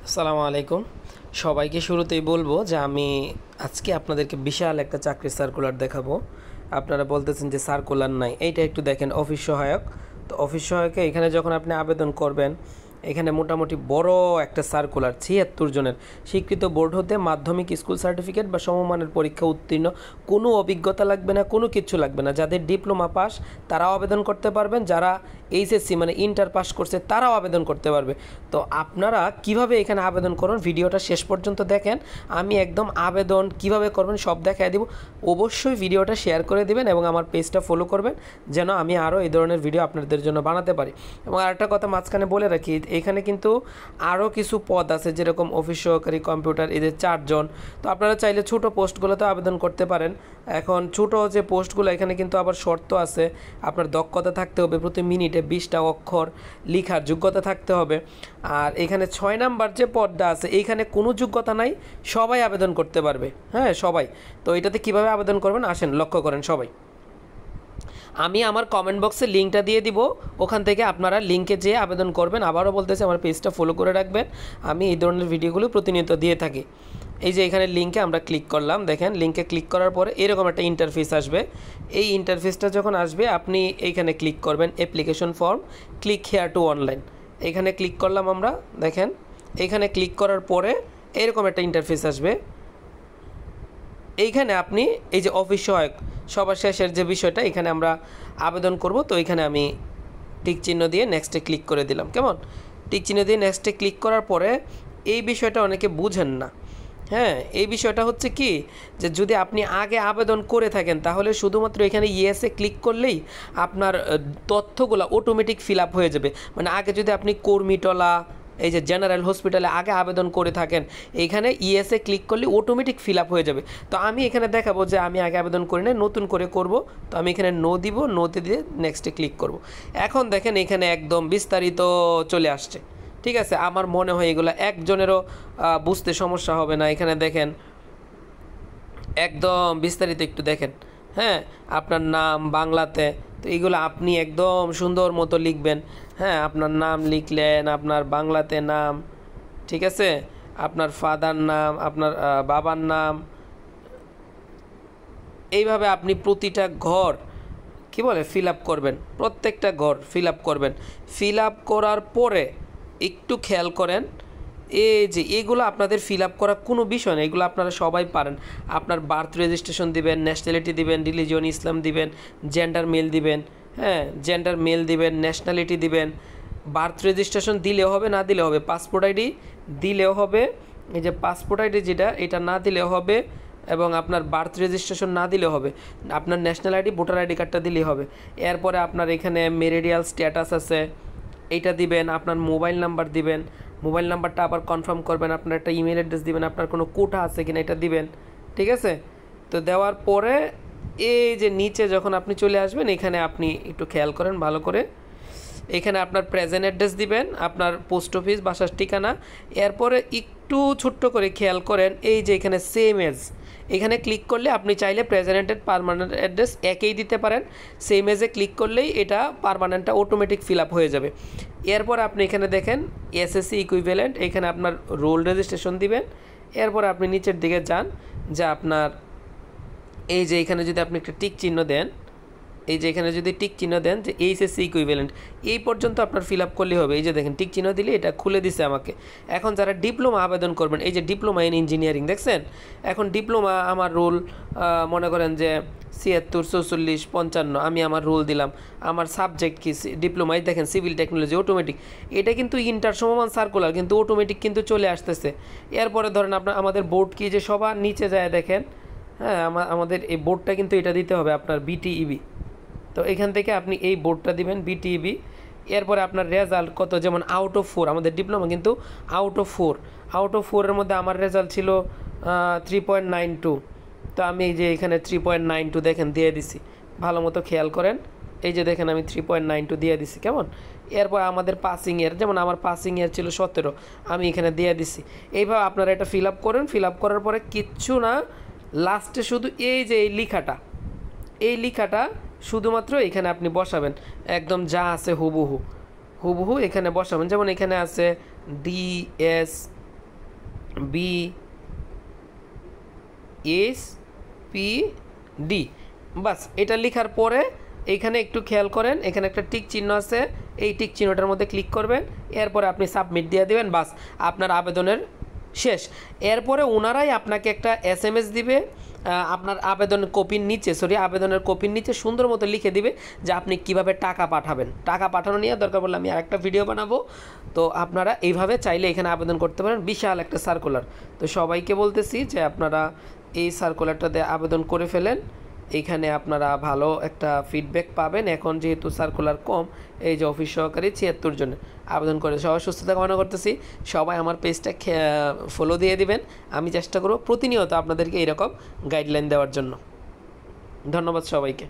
আসসালামু আলাইকুম। সবাইকে শুরুতেই বলবো যে আমি আজকে আপনাদেরকে বিশাল একটা চাকরির সার্কুলার দেখাবো। আপনারা বলতেছেন যে সার্কুলার নাই, এইটা একটু দেখেন। অফিস সহায়ক, তো অফিস সহায়কে এখানে যখন আপনি আবেদন করবেন, এখানে মোটামুটি বড় একটা সার্কুলার ৭৬ জনের স্বীকৃত বোর্ড হতে মাধ্যমিক স্কুল সার্টিফিকেট বা সমমানের পরীক্ষা উত্তীর্ণ, কোনো অভিজ্ঞতা লাগবে না, কোনো কিছু লাগবে না। যাদের ডিপ্লোমা পাস তারাও আবেদন করতে পারবেন, যারা এইচএসসি মানে ইন্টার পাস করছে তারাও আবেদন করতে পারবে। তো আপনারা কিভাবে এখানে আবেদন করুন, ভিডিওটা শেষ পর্যন্ত দেখেন। আমি একদম আবেদন কিভাবে করবেন সব দেখায় দিব। অবশ্যই ভিডিওটা শেয়ার করে দিবেন এবং আমার পেজটা ফলো করবেন, যেন আমি আরও এই ধরনের ভিডিও আপনাদের জন্য বানাতে পারি। এবং আরেকটা কথা মাঝখানে বলে রাখি, এখানে কিন্তু আরও কিছু পদ আছে, যেরকম অফিস সহকারী, কম্পিউটার, এদের 4 জন। তো আপনারা চাইলে ছোটো পোস্টগুলোতে আবেদন করতে পারেন। এখন ছোটো যে পোস্টগুলো, এখানে কিন্তু আবার শর্ত আছে। আপনার দক্ষতা থাকতে হবে, প্রতি মিনিটে 20টা অক্ষর লেখার যোগ্যতা থাকতে হবে। আর এখানে 6 নাম্বার যে পদটা আছে, এইখানে কোনো যোগ্যতা নাই, সবাই আবেদন করতে পারবে। হ্যাঁ, সবাই। তো এটাতে কিভাবে আবেদন করবেন আসেন লক্ষ্য করেন সবাই। আমি আমার কমেন্ট বক্সে লিঙ্কটা দিয়ে দিব, ওখান থেকে আপনারা লিঙ্কে যেয়ে আবেদন করবেন। আবারও বলতেছি, আমার পেজটা ফলো করে রাখবেন, আমি এই ধরনের ভিডিওগুলো প্রতিনিয়ত দিয়ে থাকি। এই যে এখানে লিঙ্কে আমরা ক্লিক করলাম, দেখেন লিঙ্কে ক্লিক করার পরে এরকম একটা ইন্টারফেস আসবে। এই ইন্টারফেসটা যখন আসবে, আপনি এইখানে ক্লিক করবেন application form, click here two online. এখানে ক্লিক করলাম আমরা, দেখেন এইখানে ক্লিক করার পরে এরকম একটা ইন্টারফেস আসবে। এইখানে আপনি এই যে অফিস সহায়ক সবার শেষের যে বিষয়টা, এখানে আমরা আবেদন করব। তো এখানে আমি টিক চিহ্ন দিয়ে নেক্সটে ক্লিক করে দিলাম। কেমন? টিক চিহ্ন দিয়ে নেক্সটে ক্লিক করার পরে এই বিষয়টা অনেকে বুঝেন না। হ্যাঁ, এই বিষয়টা হচ্ছে কি, যে যদি আপনি আগে আবেদন করে থাকেন, তাহলে শুধুমাত্র এখানে ইয়েসে ক্লিক করলেই আপনার তথ্যগুলো অটোমেটিক ফিল আপ হয়ে যাবে। মানে আগে যদি আপনি কর্মীটলা, এই যে জেনারেল হসপিটালে আগে আবেদন করে থাকেন, এইখানে ইএসএ ক্লিক করলে অটোমেটিক ফিল আপ হয়ে যাবে। তো আমি এখানে দেখাবো যে আমি আগে আবেদন করি না, নতুন করে করব। তো আমি এখানে নো দিব, নোতে দিয়ে নেক্সটে ক্লিক করব। এখন দেখেন এখানে একদম বিস্তারিত চলে আসছে। ঠিক আছে, আমার মনে হয় এগুলো একজনেরও বুঝতে সমস্যা হবে না। এখানে দেখেন একদম বিস্তারিত একটু দেখেন। হ্যাঁ, আপনার নাম বাংলাতে, তো এইগুলো আপনি একদম সুন্দর মতো লিখবেন। হ্যাঁ, আপনার নাম লিখলেন, আপনার বাংলাতে নাম, ঠিক আছে, আপনার ফাদার নাম, আপনার বাবার নাম, এইভাবে আপনি প্রতিটা ঘর কি বলে ফিল আপ করবেন, প্রত্যেকটা ঘর ফিল আপ করবেন। ফিল আপ করার পরে একটু খেয়াল করেন, এই যে এগুলো আপনাদের ফিল আপ করা কোনো বিষয় না, এগুলো আপনারা সবাই পারেন। আপনার বার্থ রেজিস্ট্রেশন দিবেন, ন্যাশনালিটি দিবেন, রিলিজিয়ন ইসলাম দিবেন, জেন্ডার মেল দিবেন। হ্যাঁ, জেন্ডার মেল দিবেন, ন্যাশনালিটি দিবেন। বার্থ রেজিস্ট্রেশন দিলেও হবে, না দিলেও হবে। পাসপোর্ট আইডি দিলেও হবে, এই যে পাসপোর্ট আইডি যেটা, এটা না দিলেও হবে। এবং আপনার বার্থ রেজিস্ট্রেশন না দিলেও হবে। আপনার ন্যাশনাল আইডি, ভোটার আইডি কার্ডটা দিলেই হবে। এরপরে আপনার এখানে মেরিডিয়াল স্ট্যাটাস আছে, এইটা দিবেন। আপনার মোবাইল নাম্বার দিবেন, মোবাইল নাম্বারটা আবার কনফার্ম করবেন। আপনার একটা ইমেল অ্যাড্রেস দিবেন, আপনার কোনো কোটা আছে কিনা এটা দিবেন। ঠিক আছে, তো দেওয়ার পরে এই যে নিচে যখন আপনি চলে আসবেন, এখানে আপনি একটু খেয়াল করেন ভালো করে। এখানে আপনার প্রেজেন্ট অ্যাড্রেস দিবেন, আপনার পোস্ট অফিস, বাসার ঠিকানা। এরপরে একটু ছোট্ট করে খেয়াল করেন, এই যে এখানে সেম এজ, এখানে ক্লিক করলে আপনি চাইলে প্রেজেন্ট পারমানেন্ট অ্যাড্রেস একই দিতে পারেন। সেম এজে ক্লিক করলেই এটা পারমানেন্টটা অটোমেটিক ফিল আপ হয়ে যাবে। এরপর আপনি এখানে দেখেন এসএসসি ইকুইভ্যালেন্ট, এখানে আপনার রোল রেজিস্ট্রেশন দিবেন। এরপর আপনি নিচের দিকে যান, যে আপনার এই যে এখানে যদি আপনি একটা টিক চিহ্ন দেন, এই যে এখানে যদি টিক চিহ্ন দেন যে এইচএসসি ইকুইভ্যালেন্ট, এই পর্যন্ত আপনার ফিল আপ করলেই হবে। এই যে দেখেন টিক চিহ্ন দিলে এটা খুলে দিছে আমাকে। এখন যারা ডিপ্লোমা আবেদন করবেন, এই যে ডিপ্লোমা ইন ইঞ্জিনিয়ারিং দেখছেন, এখন ডিপ্লোমা আমার রোল মনে করেন যে ৭৬, ৪৪, ৫৫, আমি আমার রোল দিলাম। আমার সাবজেক্ট কি, ডিপ্লোমায় দেখেন সিভিল টেকনোলজি, অটোমেটিক। এটা কিন্তু ইন্টার সমমান সার্কুলার, কিন্তু অটোমেটিক কিন্তু চলে আসতেছে। এরপরে ধরেন আপনার আমাদের বোর্ড কি, যে সবার নিচে যায় দেখেন। হ্যাঁ, আমাদের এই বোর্ডটা কিন্তু এটা দিতে হবে আপনার বিটিইবি। তো এখান থেকে আপনি এই বোর্ডটা দিবেন বিটিইবি। এরপরে আপনার রেজাল্ট কত, যেমন আউট অফ 4, আমাদের ডিপ্লোমা কিন্তু আউট অফ 4, আউট অফ 4-এর মধ্যে আমার রেজাল্ট ছিল 3.92। তো আমি এই যে এখানে 3.92 দেখেন দিয়ে দিছি, ভালো মতো খেয়াল করেন। এই যে দেখেন আমি 3.92 দিয়ে দিছি। কেমন? এরপর আমাদের পাসিং ইয়ার, যেমন আমার পাসিং ইয়ার ছিল 17, আমি এখানে দিয়ে দিছি। এইভাবে আপনারা এটা ফিল আপ করেন। ফিল আপ করার পরে কিচ্ছু না, লাস্টে শুধু এই যে এই লেখাটা, এই লেখাটা শুধুমাত্র এখানে আপনি বসাবেন, একদম যা আছে হুবহু হুবহু এখানে বসাবেন। যেমন এখানে আছে ডিএস BSPD। বাস এটা লেখার পরে এইখানে একটু খেয়াল করেন, এখানে একটা টিক চিহ্ন আছে, এই টিক চিহ্নটার মধ্যে ক্লিক করবেন, এরপরে আপনি সাবমিট দিয়ে দেবেন। বাস আপনার আবেদনের শেষ। এরপরে ওনারাই আপনাকে একটা SMS দিবে, আপনার আবেদনের কপির নিচে সুন্দর মতো লিখে দিবে যে আপনি কিভাবে টাকা পাঠাবেন। টাকা পাঠানো নিয়ে দরকার পড়লে আমি আরেকটা ভিডিও বানাবো। তো আপনারা এইভাবে চাইলে এখানে আবেদন করতে পারেন। বিশাল একটা সার্কুলার। তো সবাইকে বলতেছি যে আপনারা এই সার্কুলারটাতে আবেদন করে ফেলেন, এইখানে আপনারা ভালো একটা ফিডব্যাক পাবেন। এখন যেহেতু সার্কুলার কম, এই যে অফিস সহকারী 76 জন আবেদন করে। সবাই সুস্থতা কামনা করতেছি। সবাই আমার পেজটা ফলো দিয়ে দিবেন। আমি চেষ্টা করব প্রতিনিয়ত আপনাদেরকে এরকম গাইডলাইন দেওয়ার জন্য। ধন্যবাদ সবাইকে।